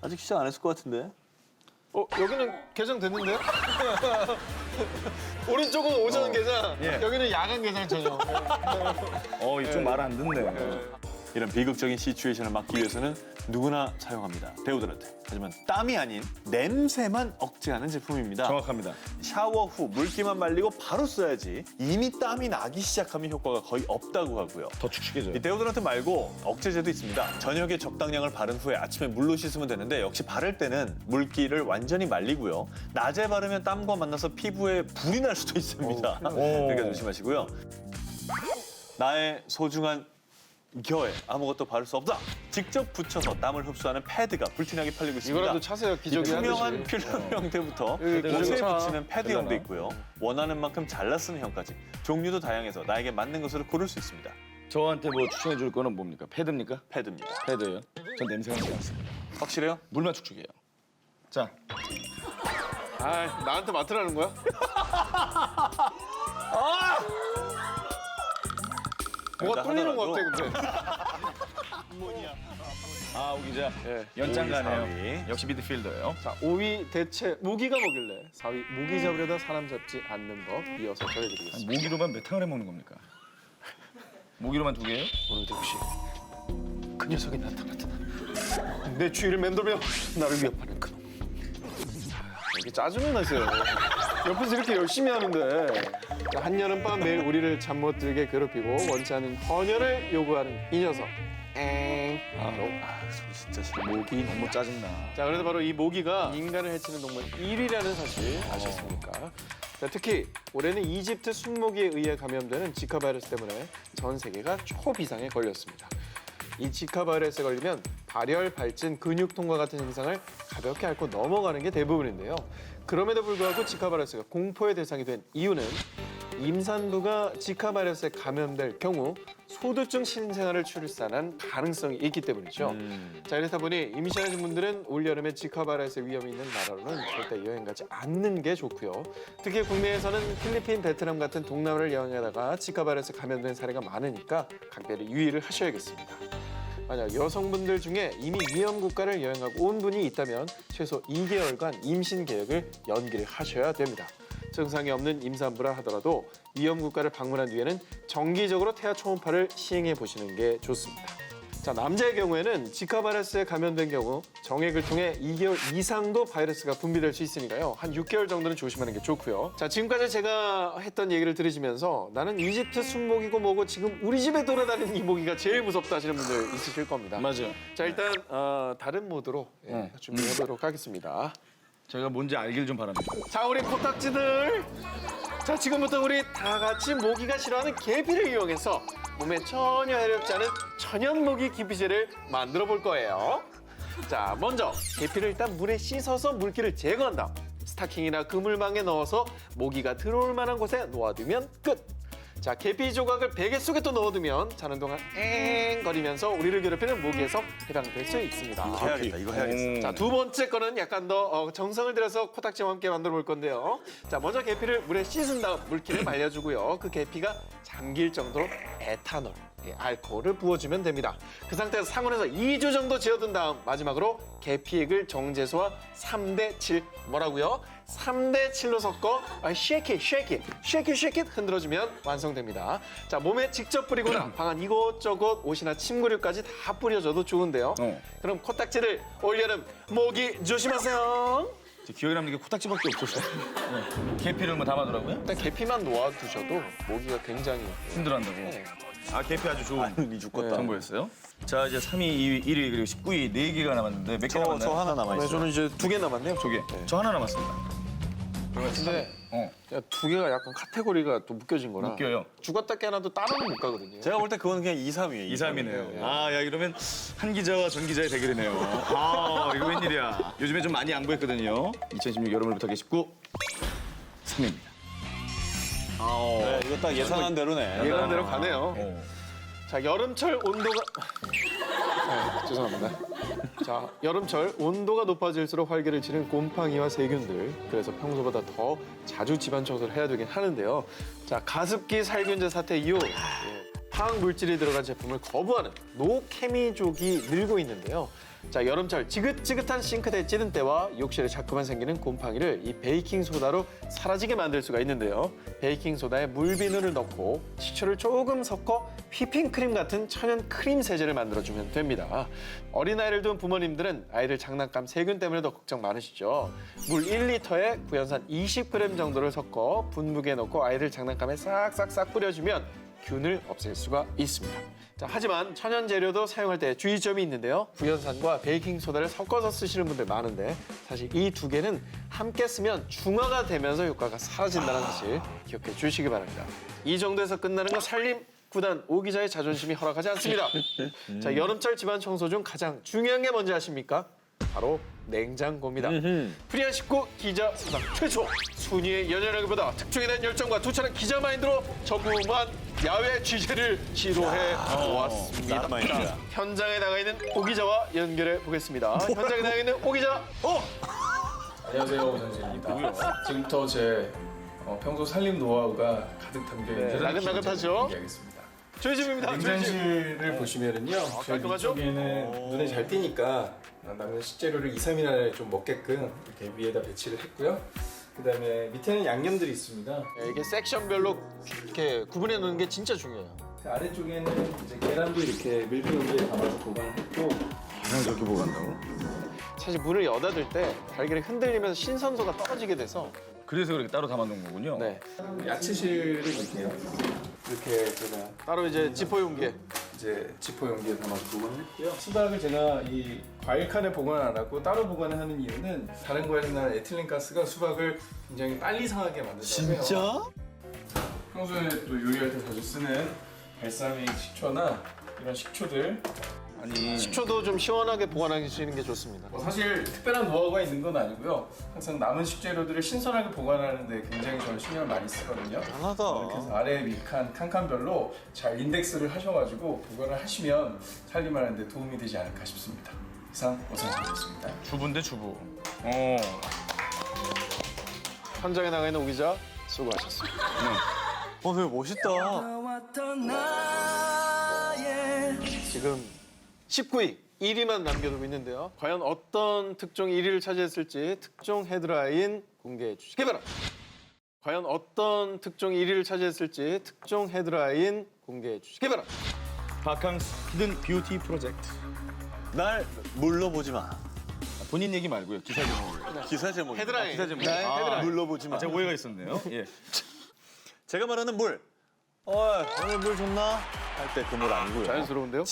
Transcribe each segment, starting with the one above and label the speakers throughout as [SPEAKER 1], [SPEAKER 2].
[SPEAKER 1] 아직 시작 안 했을 것 같은데.
[SPEAKER 2] 여기는 개장됐는데요? 오른쪽은 오전 개장,
[SPEAKER 3] 예.
[SPEAKER 2] 여기는 야간 개장 전용.
[SPEAKER 3] 이쪽 말 안 듣네.
[SPEAKER 1] 이런 비극적인 시츄에이션을 막기 위해서는 누구나 사용합니다. 배우들한테. 하지만 땀이 아닌 냄새만 억제하는 제품입니다.
[SPEAKER 3] 정확합니다.
[SPEAKER 1] 샤워 후 물기만 말리고 바로 써야지 이미 땀이 나기 시작하면 효과가 거의 없다고 하고요.
[SPEAKER 3] 더 축축해져요.
[SPEAKER 1] 이 데오드란트 말고 억제제도 있습니다. 저녁에 적당량을 바른 후에 아침에 물로 씻으면 되는데 역시 바를 때는 물기를 완전히 말리고요. 낮에 바르면 땀과 만나서 피부에 불이 날 수도 있습니다. 그러니까 조심하시고요. 나의 소중한 겨에 아무것도 바를 수 없다. 직접 붙여서 땀을 흡수하는 패드가 불티나게 팔리고 있습니다.
[SPEAKER 2] 이거라도 차세요, 기저귀
[SPEAKER 1] 투명한
[SPEAKER 2] 하듯이.
[SPEAKER 1] 필름 형태부터
[SPEAKER 2] 여기
[SPEAKER 1] 옷에
[SPEAKER 2] 기저귀
[SPEAKER 1] 붙이는 패드형도 있고요. 원하는 만큼 잘라 쓰는 형까지 종류도 다양해서 나에게 맞는 것으로 고를 수 있습니다.
[SPEAKER 3] 저한테 뭐 추천해 줄 거는 뭡니까? 패드입니까?
[SPEAKER 1] 패드입니다.
[SPEAKER 3] 패드예요. 전 냄새가 나지 않습니다.
[SPEAKER 1] 확실해요?
[SPEAKER 3] 물만 축축해요. 자,
[SPEAKER 2] 나한테 맡으라는 거야? 뭐가 뚫리는 것 같아, 근데.
[SPEAKER 3] 오기자.
[SPEAKER 2] 예.
[SPEAKER 3] 연장가네요. 역시 미드필더예요.
[SPEAKER 2] 자, 5위 대체 모기가 뭐길래 4위 모기 잡으려다 사람 잡지 않는 법 이어서 전해드리겠습니다.
[SPEAKER 3] 모기로만 몇 탕을 해 먹는 겁니까? 모기로만 2개예요?
[SPEAKER 2] 오늘도 역시 그 녀석이 나타났다. 내 주위를 맴돌며 나를 위협하는 그놈. 이게 짜증이 나세요. 옆에서 이렇게 열심히 하는데 한여름밤 매일 우리를 잠 못 들게 괴롭히고 원치 않는 헌혈을 요구하는 이 녀석.
[SPEAKER 1] 소리 진짜 싫어.
[SPEAKER 2] 모기.
[SPEAKER 3] 너무 짜증나.
[SPEAKER 2] 자, 그래서 바로 이 모기가 인간을 해치는 동물 1위라는 사실 아셨습니까? 자, 특히 올해는 이집트 순모기에 의해 감염되는 지카 바이러스 때문에 전 세계가 초비상에 걸렸습니다. 이 지카 바이러스에 걸리면 발열, 발진, 근육통과 같은 증상을 가볍게 앓고 넘어가는 게 대부분인데요. 그럼에도 불구하고 지카 바이러스가 공포의 대상이 된 이유는 임산부가 지카 바이러스에 감염될 경우 소두증 신생아를 출산한 가능성이 있기 때문이죠. 자, 이렇다 보니 임신하신 분들은 올여름에 지카 바이러스의 위험이 있는 나라로는 절대 여행 가지 않는 게 좋고요. 특히 국내에서는 필리핀, 베트남 같은 동남아를 여행하다가 지카 바이러스에 감염된 사례가 많으니까 각별히 유의를 하셔야겠습니다. 만약 여성분들 중에 이미 위험 국가를 여행하고 온 분이 있다면 최소 2개월간 임신 계획을 연기를 하셔야 됩니다. 증상이 없는 임산부라 하더라도 위험 국가를 방문한 뒤에는 정기적으로 태아 초음파를 시행해 보시는 게 좋습니다. 자, 남자의 경우에는 지카 바이러스에 감염된 경우 정액을 통해 2개월 이상도 바이러스가 분비될 수 있으니까요. 한 6개월 정도는 조심하는 게 좋고요. 자, 지금까지 제가 했던 얘기를 들으시면서 나는 이집트 순모기고 뭐고 지금 우리 집에 돌아다니는 이 모기가 제일 무섭다 하시는 분들 있으실 겁니다.
[SPEAKER 3] 맞아요.
[SPEAKER 2] 자, 일단 다른 모드로 준비해보도록 하겠습니다.
[SPEAKER 3] 제가 뭔지 알길 좀 바랍니다.
[SPEAKER 2] 자, 우리 코딱지들. 자, 지금부터 우리 다 같이 모기가 싫어하는 계피를 이용해서 몸에 전혀 해롭지 않은 천연 모기 기피제를 만들어 볼 거예요. 자, 먼저 계피를 일단 물에 씻어서 물기를 제거한 다음 스타킹이나 그물망에 넣어서 모기가 들어올 만한 곳에 놓아두면 끝. 자, 계피 조각을 베개 속에 또 넣어두면 자는 동안 앵거리면서 우리를 괴롭히는 모기에서 해방될 수 있습니다.
[SPEAKER 1] 이거 해야겠다. 이거 해야겠어.
[SPEAKER 2] 자, 두 번째 거는 약간 더 정성을 들여서 코딱지와 함께 만들어 볼 건데요. 자, 먼저 계피를 물에 씻은 다음 물기를 말려주고요. 그 계피가 잠길 정도로 에탄올, 알코올을 부어주면 됩니다. 그 상태에서 상온에서 2주 정도 지어둔 다음 마지막으로 계피액을 정제수와 3대7 뭐라고요? 3대7로 섞어 shake it 흔들어주면 완성됩니다. 자, 몸에 직접 뿌리거나 방 안 이곳저곳 옷이나 침구류까지 다 뿌려줘도 좋은데요. 그럼 코딱지를 올여름 모기 조심하세요.
[SPEAKER 3] 기억에 남는 게 코딱지밖에 없었어요. 계피를 뭐 담아두라고요?
[SPEAKER 2] 일단 계피만 놓아두셔도 모기가 굉장히
[SPEAKER 3] 힘들어한다고. 계피 아주 좋은
[SPEAKER 1] 이 죽겠다.
[SPEAKER 3] 정보였어요. 자, 이제 3위, 2위, 1위 그리고 19위 4개가 남았는데 몇 개 남았나요?
[SPEAKER 1] 저 하나
[SPEAKER 2] 네,
[SPEAKER 1] 남아있어요.
[SPEAKER 2] 저는 이제 2개 남았네요.
[SPEAKER 3] 2개. 저 하나 남았습니다.
[SPEAKER 2] 근데
[SPEAKER 3] 어,
[SPEAKER 2] 2개가 약간 카테고리가 또 묶여진 거라
[SPEAKER 3] 웃겨요.
[SPEAKER 2] 죽었다 깨어나도 따로는 못 가거든요.
[SPEAKER 1] 제가 볼 때 그건 그냥 2, 3위에요.
[SPEAKER 3] 2, 3위네요.
[SPEAKER 2] 네.
[SPEAKER 3] 야, 이러면 한 기자와 전 기자의 대결이네요. 이거 웬일이야. 요즘에 좀 많이 양보했거든요. 2016 여름부터 19, 3위입니다.
[SPEAKER 1] 네, 이거 딱 예상한 대로네.
[SPEAKER 2] 예상대로 가네요. 자, 여름철 온도가 죄송합니다. 자, 여름철 온도가 높아질수록 활개를 치는 곰팡이와 세균들. 그래서 평소보다 더 자주 집안 청소를 해야 되긴 하는데요. 자, 가습기 살균제 사태 이후 화학 물질이 들어간 제품을 거부하는 노케미족이 늘고 있는데요. 자, 여름철 지긋지긋한 싱크대 찌든 때와 욕실에 자꾸만 생기는 곰팡이를 이 베이킹 소다로 사라지게 만들 수가 있는데요. 베이킹 소다에 물 비누를 넣고 식초를 조금 섞어 휘핑크림 같은 천연 크림 세제를 만들어주면 됩니다. 어린아이를 둔 부모님들은 아이들 장난감 세균 때문에도 걱정 많으시죠. 물 1리터에 구연산 20g 정도를 섞어 분무기에 넣고 아이들 장난감에 싹싹싹 뿌려주면 균을 없앨 수가 있습니다. 자, 하지만 천연 재료도 사용할 때 주의점이 있는데요. 구연산과 베이킹 소다를 섞어서 쓰시는 분들 많은데 사실 이 두 개는 함께 쓰면 중화가 되면서 효과가 사라진다는 사실 기억해 주시기 바랍니다. 이 정도에서 끝나는 거 살림 구단 오 기자의 자존심이 허락하지 않습니다. 자, 여름철 집안 청소 중 가장 중요한 게 뭔지 아십니까? 바로 냉장고입니다. 프리한 식구 기자 수상 최초 순위의 연연하기보다 특종에 대한 열정과 투철한 기자 마인드로 전무후무한 야외 취재를 지도해 보았습니다.
[SPEAKER 1] 낫마인드야.
[SPEAKER 2] 현장에 나가 있는 오 기자와 연결해 보겠습니다. 현장에 나가 있는 오 기자.
[SPEAKER 4] 안녕하세요, 오선재입니다. 지금부터 제 평소 살림 노하우가 가득 담겨 있는
[SPEAKER 2] 네, 나긋나긋하죠?
[SPEAKER 4] 얘기하겠습니다.
[SPEAKER 2] 저희 집입니다. 저희 집.
[SPEAKER 4] 냉장실을 보시면은요, 저희
[SPEAKER 2] 깔끔하죠?
[SPEAKER 4] 위쪽에는 눈에 잘 띄니까 남는 식재료를 2, 3일 안에 좀 먹게끔 이렇게 위에다 배치를 했고요. 그다음에 밑에는 양념들이 있습니다.
[SPEAKER 2] 네, 이게 섹션별로 이렇게 구분해 놓는 게 진짜 중요해요.
[SPEAKER 4] 그 아래쪽에는 이제 계란도 이렇게 밀폐용기에 담아서 보관했고,
[SPEAKER 3] 계란을 저렇게 보관한다고?
[SPEAKER 2] 사실 물을 여다 둘 때 달걀이 흔들리면서 신선도가 떨어지게 돼서
[SPEAKER 3] 그래서 그렇게 따로 담아놓은 거군요.
[SPEAKER 2] 네,
[SPEAKER 4] 야채실을 이렇게요. 이렇게 제가
[SPEAKER 2] 따로 이제 지퍼 용기에
[SPEAKER 4] 이제 지퍼 용기에 담아서 보관했고요. 수박을 제가 이 과일 칸에 보관 안 하고 따로 보관을 하는 이유는 다른 과일에 나는 에틸렌 가스가 수박을 굉장히 빨리 상하게 만든다고요. 평소에 또 요리할 때 자주 쓰는 발사믹 식초나 이런 식초들
[SPEAKER 3] 아니
[SPEAKER 2] 식초도 좀 시원하게 보관하시는 게 좋습니다.
[SPEAKER 4] 사실 특별한 노하우가 있는 건 아니고요. 항상 남은 식재료들을 신선하게 보관하는 데 굉장히 저는 신경을 많이 쓰거든요.
[SPEAKER 1] 하나다.
[SPEAKER 4] 그래서 아래 밑칸 칸칸별로 잘 인덱스를 하셔가지고 보관을 하시면 살림하는 데 도움이 되지 않을까 싶습니다. 이상 오선재였습니다.
[SPEAKER 3] 주부인데 주부.
[SPEAKER 2] 현장에 나가 있는 오 기자 수고하셨습니다.
[SPEAKER 1] 되게 멋있다.
[SPEAKER 2] 지금 19위 1위만 남겨두고 있는데요. 과연 어떤 특종 1위를 차지했을지 특종 헤드라인 공개해 주시기 바랍니다. 과연 어떤 특종 1위를 차지했을지 특종 헤드라인 공개해 주시기 바랍니다.
[SPEAKER 3] 바캉스 히든 뷰티 프로젝트.
[SPEAKER 1] 날 물러보지 마.
[SPEAKER 3] 본인 얘기 말고요. 기사 제목을.
[SPEAKER 1] 기사 제목.
[SPEAKER 2] 헤드라인.
[SPEAKER 3] 기사 제목.
[SPEAKER 2] 네, 헤드라인.
[SPEAKER 1] 물러보지 마.
[SPEAKER 3] 제가 오해가 있었네요. 예.
[SPEAKER 1] 제가 말하는 물. 오늘 물 좋나? 할 때 그 물 아니고요.
[SPEAKER 2] 자연스러운데요?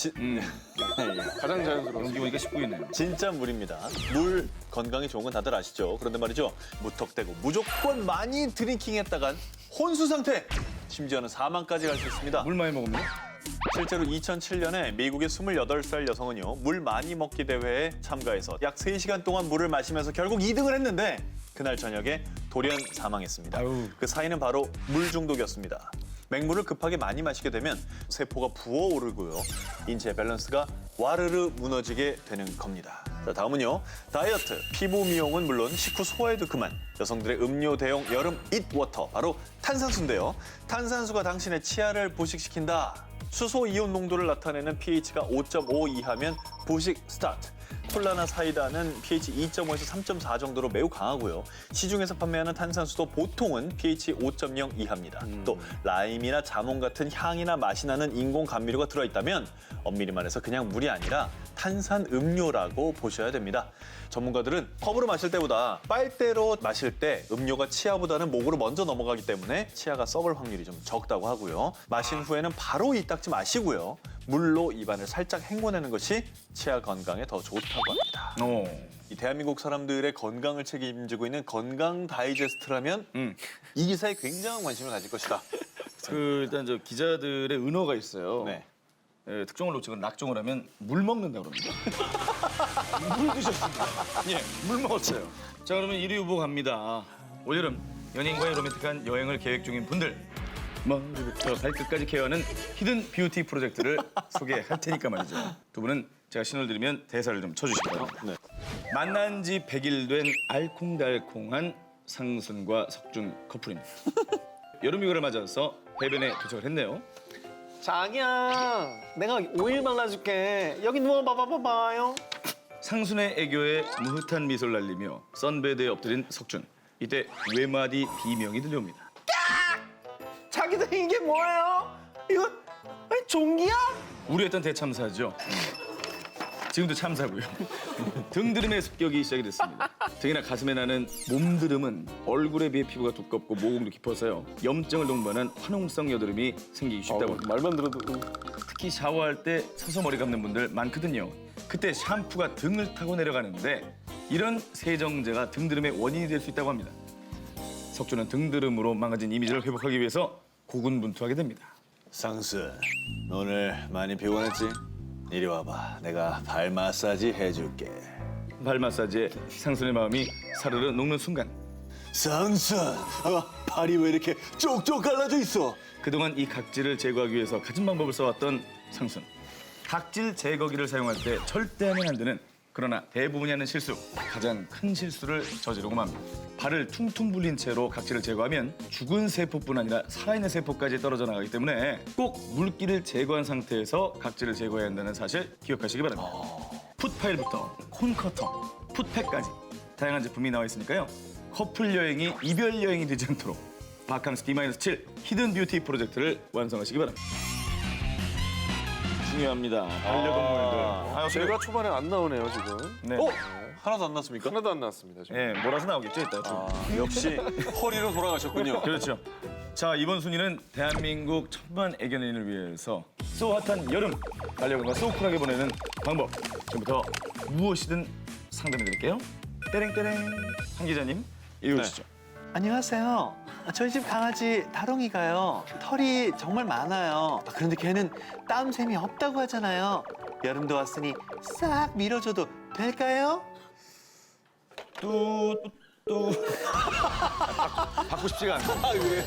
[SPEAKER 2] 가장 자연스러운.
[SPEAKER 3] 연기 보니까 19이네요.
[SPEAKER 1] 진짜 물입니다. 물 건강에 좋은 건 다들 아시죠? 그런데 말이죠. 무턱대고 무조건 많이 드링킹했다간 혼수 상태. 심지어는 사망까지 갈 수 있습니다.
[SPEAKER 3] 물 많이 먹으면?
[SPEAKER 1] 실제로 2007년에 미국의 28살 여성은요. 물 많이 먹기 대회에 참가해서 약 3시간 동안 물을 마시면서 결국 2등을 했는데 그날 저녁에 돌연 사망했습니다.
[SPEAKER 3] 아유.
[SPEAKER 1] 그 사인은 바로 물 중독이었습니다. 맹물을 급하게 많이 마시게 되면 세포가 부어오르고요. 인체의 밸런스가 와르르 무너지게 되는 겁니다. 자, 다음은요. 다이어트, 피부 미용은 물론 식후 소화에도 그만. 여성들의 음료 대용 여름 잇워터, 바로 탄산수인데요. 탄산수가 당신의 치아를 보식시킨다. 수소 이온 농도를 나타내는 pH가 5.5 이하면 보식 스타트. 콜라나 사이다는 pH 2.5에서 3.4 정도로 매우 강하고요. 시중에서 판매하는 탄산수도 보통은 pH 5.0 이하입니다. 또 라임이나 자몽 같은 향이나 맛이 나는 인공 감미료가 들어있다면 엄밀히 말해서 그냥 물이 아니라 탄산 음료라고 보셔야 됩니다. 전문가들은 컵으로 마실 때보다 빨대로 마실 때 음료가 치아보다는 목으로 먼저 넘어가기 때문에 치아가 썩을 확률이 좀 적다고 하고요. 마신 후에는 바로 이 닦지 마시고요. 물로 입안을 살짝 헹궈내는 것이 치아 건강에 더 좋다고 합니다. 이 대한민국 사람들의 건강을 책임지고 있는 건강 다이제스트라면 이 기사에 굉장한 관심을 가질 것이다.
[SPEAKER 3] 일단 저 기자들의 은어가 있어요.
[SPEAKER 1] 네.
[SPEAKER 3] 예, 특종을 놓치고 낙종을 하면 물 먹는다고 그럽니다. 물 드셨습니다. 예, 물 먹었어요. 자, 그러면 1위 후보 갑니다. 올여름 연인과의 로맨틱한 여행을 계획 중인 분들 머리부터 발끝까지 케어하는 히든 뷰티 프로젝트를 소개할 테니까 말이죠. 두 분은 제가 신호를 드리면 대사를 좀 쳐주시고요.
[SPEAKER 1] 네.
[SPEAKER 3] 만난 지 100일 된 알콩달콩한 상순과 석준 커플입니다. 여름 휴가를 맞아서 해변에 도착을 했네요.
[SPEAKER 2] 자기야, 내가 오일 발라줄게. 여기 누워봐봐요.
[SPEAKER 3] 상순의 애교에 무흐한 미소를 날리며 선베드에 엎드린 석준. 이때 외마디 비명이 들려옵니다.
[SPEAKER 2] 자기들 이게 뭐예요? 이거 종기야?
[SPEAKER 3] 우려했던 대참사죠. 지금도 참사고요. 등드름의 습격이 시작이 됐습니다. 등이나 가슴에 나는 몸드름은 얼굴에 비해 피부가 두껍고 모공도 깊어서요. 염증을 동반한 화농성 여드름이 생기기 쉽다고 합니다.
[SPEAKER 2] 말만 들어도
[SPEAKER 3] 특히 샤워할 때 서서 머리 감는 분들 많거든요. 그때 샴푸가 등을 타고 내려가는데 이런 세정제가 등드름의 원인이 될 수 있다고 합니다. 석준은 등드름으로 망가진 이미지를 회복하기 위해서 고군분투하게 됩니다.
[SPEAKER 1] 상순, 오늘 많이 피곤했지? 이리 와봐. 내가 발 마사지 해줄게.
[SPEAKER 3] 발 마사지에 상순의 마음이 사르르 녹는 순간
[SPEAKER 1] 상순, 발이 왜 이렇게 쪽쪽 갈라져 있어?
[SPEAKER 3] 그동안 이 각질을 제거하기 위해서 갖은 방법을 써왔던 상순. 각질 제거기를 사용할 때 절대 하면 안 되는 그러나 대부분이 하는 실수, 가장 큰 실수를 저지르고 맙니다. 발을 퉁퉁 불린 채로 각질을 제거하면 죽은 세포뿐 아니라 살아있는 세포까지 떨어져 나가기 때문에 꼭 물기를 제거한 상태에서 각질을 제거해야 한다는 사실 기억하시기 바랍니다. 풋파일부터 콘커터, 풋팩까지 다양한 제품이 나와 있으니까요. 커플 여행이 이별 여행이 되지 않도록 바캉스 D-7 히든 뷰티 프로젝트를 완성하시기 바랍니다. 중요합니다. 반려동물들.
[SPEAKER 2] 제가 초반에 안 나오네요 지금.
[SPEAKER 3] 네.
[SPEAKER 1] 하나도 안 났습니까?
[SPEAKER 2] 하나도 안 나왔습니다 지금.
[SPEAKER 3] 네, 몰아서 나오겠죠, 이따.
[SPEAKER 1] 역시 허리로 돌아가셨군요.
[SPEAKER 3] 그렇죠. 자, 이번 순위는 대한민국 천만 애견인을 위해서 쏘핫한 여름 반려견과 쏘쿨하게 보내는 방법. 지금부터 무엇이든 상담해드릴게요. 떼랭떼랭 한 기자님 읽어주시죠.
[SPEAKER 5] 안녕하세요. 저희 집 강아지 다롱이가요. 털이 정말 많아요. 그런데 걔는 땀샘이 없다고 하잖아요. 여름도 왔으니 싹 밀어줘도 될까요?
[SPEAKER 3] 받고 싶지가 않아요. 왜요?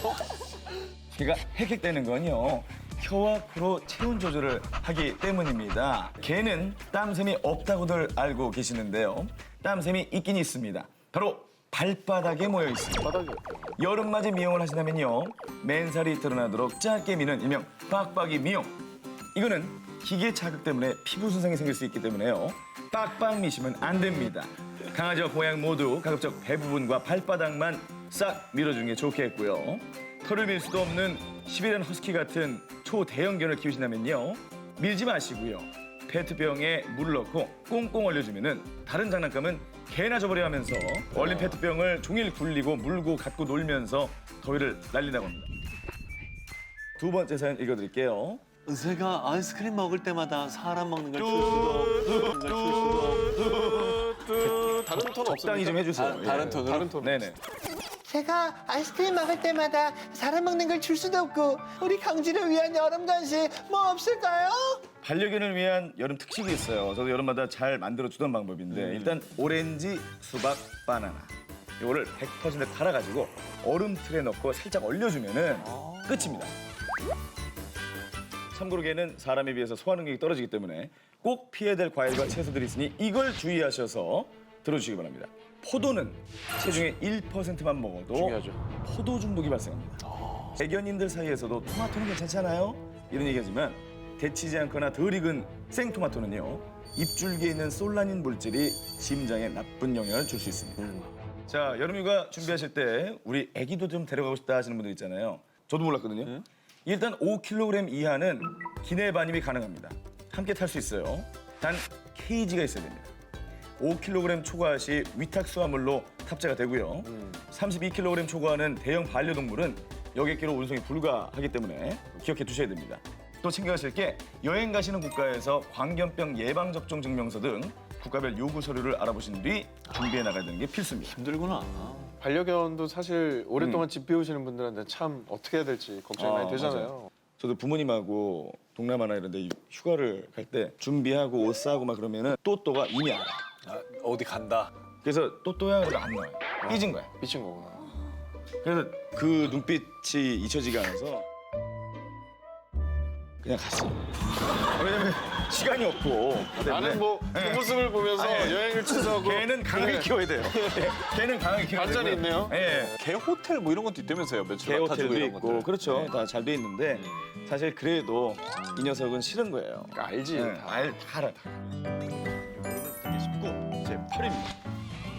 [SPEAKER 3] 걔가 헥헥대는 건요. 혀와 코로 체온 조절을 하기 때문입니다. 개는 땀샘이 없다고들 알고 계시는데요. 땀샘이 있긴 있습니다. 바로 발바닥에 모여 있습니다.
[SPEAKER 2] 바닥에.
[SPEAKER 3] 여름맞이 미용을 하신다면요. 맨살이 드러나도록 짧게 미는 일명 빡빡이 미용. 이거는 기계 자극 때문에 피부 손상이 생길 수 있기 때문에요. 빡빡 미시면 안 됩니다. 강아지와 고양 모두 가급적 배 부분과 발바닥만 싹 밀어주는 게 좋겠고요. 털을 밀 수도 없는 시베리안 허스키 같은 초대형견을 키우신다면요. 밀지 마시고요. 페트병에 물을 넣고 꽁꽁 얼려주면은 다른 장난감은 개나 줘버려 하면서 얼린 페트병을 종일 굴리고 물고 갖고 놀면서 더위를 날린다고 합니다. 두 번째 사연 읽어드릴게요.
[SPEAKER 5] 제가 아이스크림 먹을 때마다 사람 먹는 걸 줄 수도 없고
[SPEAKER 2] 다른 톤
[SPEAKER 3] 적당히
[SPEAKER 2] 없습니까?
[SPEAKER 3] 좀 해주세요.
[SPEAKER 1] 다른 톤으로?
[SPEAKER 2] 다른 톤.
[SPEAKER 3] 네네.
[SPEAKER 5] 제가 아이스크림 먹을 때마다 사람 먹는 걸 줄 수도 없고 우리 강지를 위한 여름 간식 뭐 없을까요?
[SPEAKER 3] 반려견을 위한 여름 특식이 있어요. 저도 여름마다 잘 만들어주던 방법인데 일단 오렌지, 수박, 바나나 이거를 100% 갈아가지고 얼음틀에 넣고 살짝 얼려주면은 끝입니다. 참고로 개는 사람에 비해서 소화 능력이 떨어지기 때문에 꼭 피해야 될 과일과 채소들이 있으니 이걸 주의하셔서 들어주시기 바랍니다. 포도는 체중의 1%만 먹어도
[SPEAKER 2] 중요하죠.
[SPEAKER 3] 포도 중독이 발생합니다. 애견인들 사이에서도 토마토는 괜찮잖아요? 이런 얘기하지만 데치지 않거나 덜 익은 생토마토는요. 입줄기에 있는 솔라닌 물질이 심장에 나쁜 영향을 줄 수 있습니다. 자, 여름휴가 준비하실 때 우리 애기도 좀 데려가고 싶다 하시는 분들 있잖아요. 저도 몰랐거든요. 일단 5kg 이하는 기내 반입이 가능합니다. 함께 탈 수 있어요. 단 케이지가 있어야 됩니다. 5kg 초과 시 위탁 수화물로 탑재가 되고요. 32kg 초과하는 대형 반려동물은 여객기로 운송이 불가하기 때문에 기억해 두셔야 됩니다. 또 챙겨가실 게 여행 가시는 국가에서 광견병 예방접종 증명서 등 국가별 요구 서류를 알아보신 뒤 준비해 나가야 되는 게 필수입니다.
[SPEAKER 1] 힘들구나.
[SPEAKER 2] 반려견도 사실 오랫동안 집 비우시는 분들한테 참 어떻게 해야 될지 걱정이 많이 되잖아요.
[SPEAKER 3] 저도 부모님하고 동남아나 이런 데 휴가를 갈 때 준비하고 옷 싸고 막 그러면은 또또가 이미 알아.
[SPEAKER 1] 어디 간다.
[SPEAKER 3] 그래서 또또야 그래도 안 나와요. 삐진 거야.
[SPEAKER 2] 미친 거구나.
[SPEAKER 3] 그래서 그 눈빛이 잊혀지가 않아서 그냥 갔어. 왜냐면 시간이 없고.
[SPEAKER 2] 나는 뭐 그 모습을 보면서 여행을 취소하고
[SPEAKER 3] 걔는 강하게
[SPEAKER 2] 네.
[SPEAKER 3] 키워야 돼요. 걔는 강하게 키워야 돼요.
[SPEAKER 2] 반전이 있네요.
[SPEAKER 3] 예.
[SPEAKER 1] 개 호텔 뭐 이런 것도 있다면서요. 며칠
[SPEAKER 3] 개
[SPEAKER 1] 맡아주고
[SPEAKER 3] 호텔도
[SPEAKER 1] 이런
[SPEAKER 3] 있고
[SPEAKER 1] 것들.
[SPEAKER 3] 그렇죠.
[SPEAKER 1] 네.
[SPEAKER 3] 다 잘 돼 있는데 사실 그래도 이 녀석은 싫은 거예요.
[SPEAKER 2] 그러니까 알지.
[SPEAKER 3] 네,
[SPEAKER 2] 다.
[SPEAKER 3] 다 알아. 되게 쉽고 제 털입니다.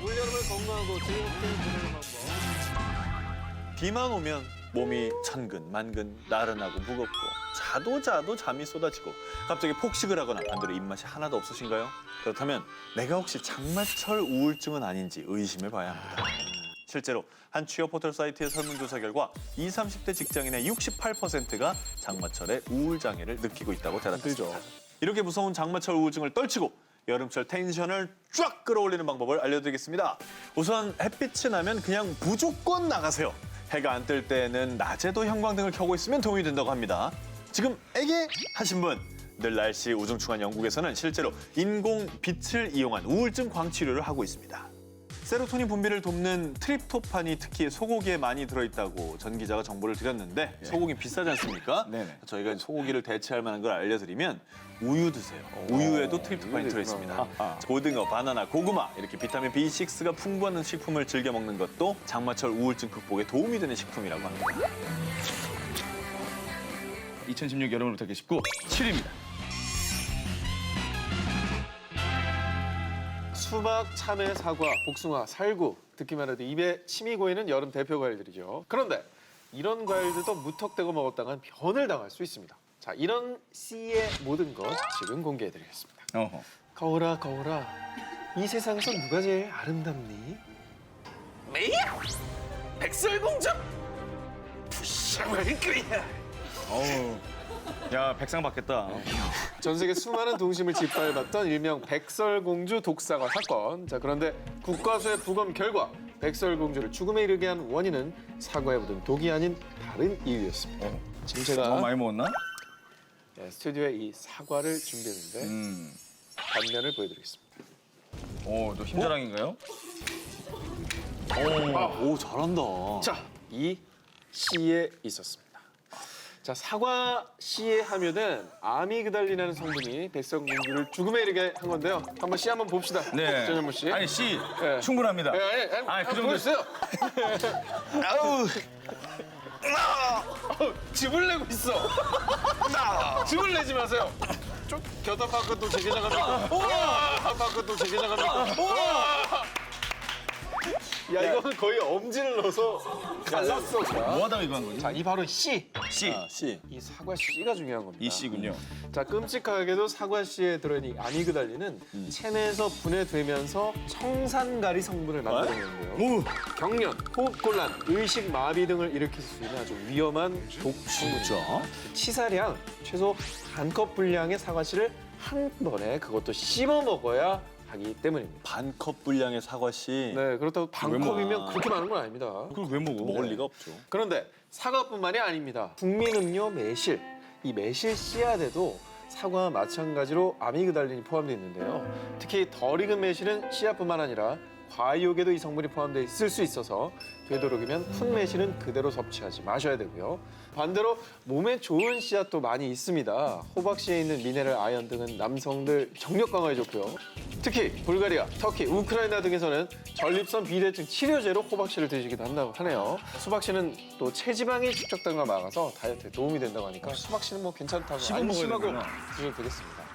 [SPEAKER 2] 올여름을 건강하고 즐겁게 보내는 방법.
[SPEAKER 1] 비만 오면 몸이 천근 만근 나른하고 무겁고 자도 잠이 쏟아지고 갑자기 폭식을 하거나 반대로 입맛이 하나도 없으신가요? 그렇다면 내가 혹시 장마철 우울증은 아닌지 의심해 봐야 합니다. 실제로 한 취업 포털 사이트의 설문조사 결과 20, 30대 직장인의 68%가 장마철에 우울 장애를 느끼고 있다고 대답했습니다. 이렇게 무서운 장마철 우울증을 떨치고 여름철 텐션을 쫙 끌어올리는 방법을 알려드리겠습니다. 우선 햇빛이 나면 그냥 무조건 나가세요. 해가 안 뜰 때는 낮에도 형광등을 켜고 있으면 도움이 된다고 합니다. 지금 애게 하신 분, 늘 날씨 우중충한 영국에서는 실제로 인공 빛을 이용한 우울증 광치료를 하고 있습니다. 세로토닌 분비를 돕는 트립토판이 특히 소고기에 많이 들어있다고 전 기자가 정보를 드렸는데 소고기 비싸지 않습니까?
[SPEAKER 3] 네네.
[SPEAKER 1] 저희가 소고기를 대체할 만한 걸 알려드리면 우유 드세요. 우유에도 트립토판이 들어있습니다. 고등어, 바나나, 고구마 이렇게 비타민 B6가 풍부한 식품을 즐겨 먹는 것도 장마철 우울증 극복에 도움이 되는 식품이라고 합니다.
[SPEAKER 3] 2016 여름을 부탁해 19, 7위입니다.
[SPEAKER 2] 수박, 참외, 사과, 복숭아, 살구 듣기만 해도 입에 침이 고이는 여름 대표 과일들이죠. 그런데 이런 과일들도 무턱대고 먹었다간 변을 당할 수 있습니다. 자, 이런 씨의 모든 것 지금 공개해드리겠습니다.
[SPEAKER 3] 어허.
[SPEAKER 2] 거울아, 거울아, 이 세상에서 누가 제일 아름답니? 메이야! 백설공주! 부샤를 끓이야!
[SPEAKER 3] 어우. 야, 백상 받겠다.
[SPEAKER 2] 전 세계 수많은 동심을 짓밟았던 일명 백설공주 독사과 사건. 자, 그런데 국과수의 부검 결과 백설공주를 죽음에 이르게 한 원인은 사과에 묻은 독이 아닌 다른 이유였습니다. 지금 제가
[SPEAKER 3] 너무 많이 먹었나?
[SPEAKER 2] 스튜디오에 이 사과를 준비했는데 단면을 보여드리겠습니다.
[SPEAKER 3] 오, 너 힘자랑인가요?
[SPEAKER 1] 오, 잘한다.
[SPEAKER 2] 자, 이 씨에 있었습니다. 자, 사과 씨에 하면은 아미그달린이라는 성분이 백설공주를 죽음에 이르게 한 건데요. 한번 씨 한번 봅시다. 전현무 씨.
[SPEAKER 3] 아니, 씨,
[SPEAKER 2] 예.
[SPEAKER 3] 충분합니다.
[SPEAKER 2] 그 정도
[SPEAKER 3] 보여주세요.
[SPEAKER 2] 아우. 즙을 내고 있어. 즙을 내지 마세요. 좀 겨다 바꿔 또 제게 나갑니다. 바꿔 또 제게 나갑니다. 야, 이거는 거의 엄지를 넣어서 갈랐어.
[SPEAKER 3] 뭐 하다가 이거 한 거지?
[SPEAKER 2] 자, 이 바로 씨.
[SPEAKER 3] 씨.
[SPEAKER 1] 씨.
[SPEAKER 2] 이 사과 씨가 중요한 겁니다.
[SPEAKER 3] 이 씨군요.
[SPEAKER 2] 자, 끔찍하게도 사과 씨에 들어있는 이 아미그달린은 체내에서 분해되면서 청산가리 성분을 만들어내는데요.
[SPEAKER 3] 오,
[SPEAKER 2] 경련, 호흡곤란, 의식 마비 등을 일으킬 수 있는 아주 위험한 독성분이죠. 치사량 최소 반컵 분량의 사과씨를 한 번에 그것도 씹어 먹어야 하기 때문입니다.
[SPEAKER 1] 반컵 분량의 사과씨.
[SPEAKER 2] 네, 그렇다고 반컵이면 그렇게 많은 건 아닙니다.
[SPEAKER 3] 그걸 왜 먹어?
[SPEAKER 1] 먹을 리가 없죠.
[SPEAKER 2] 그런데 사과뿐만이 아닙니다. 국민음료 매실, 이 매실 씨앗에도 사과와 마찬가지로 아미그달린이 포함되어 있는데요. 특히 덜 익은 매실은 씨앗뿐만 아니라 과육에도 이 성분이 포함되어 있을 수 있어서 되도록이면 푼 매실은 그대로 섭취하지 마셔야 되고요. 반대로 몸에 좋은 씨앗도 많이 있습니다. 호박씨에 있는 미네랄, 아연 등은 남성들 정력 강화에 좋고요. 특히 불가리아, 터키, 우크라이나 등에서는 전립선 비대증 치료제로 호박씨를 드시기도 한다고 하네요. 수박씨는 또 체지방이 축적된 걸 막아서 다이어트에 도움이 된다고 하니까 수박씨는 뭐 괜찮다고
[SPEAKER 3] 씹어 먹어야
[SPEAKER 2] 안심하고
[SPEAKER 3] 되는구나.
[SPEAKER 2] 드셔도 되겠습니다.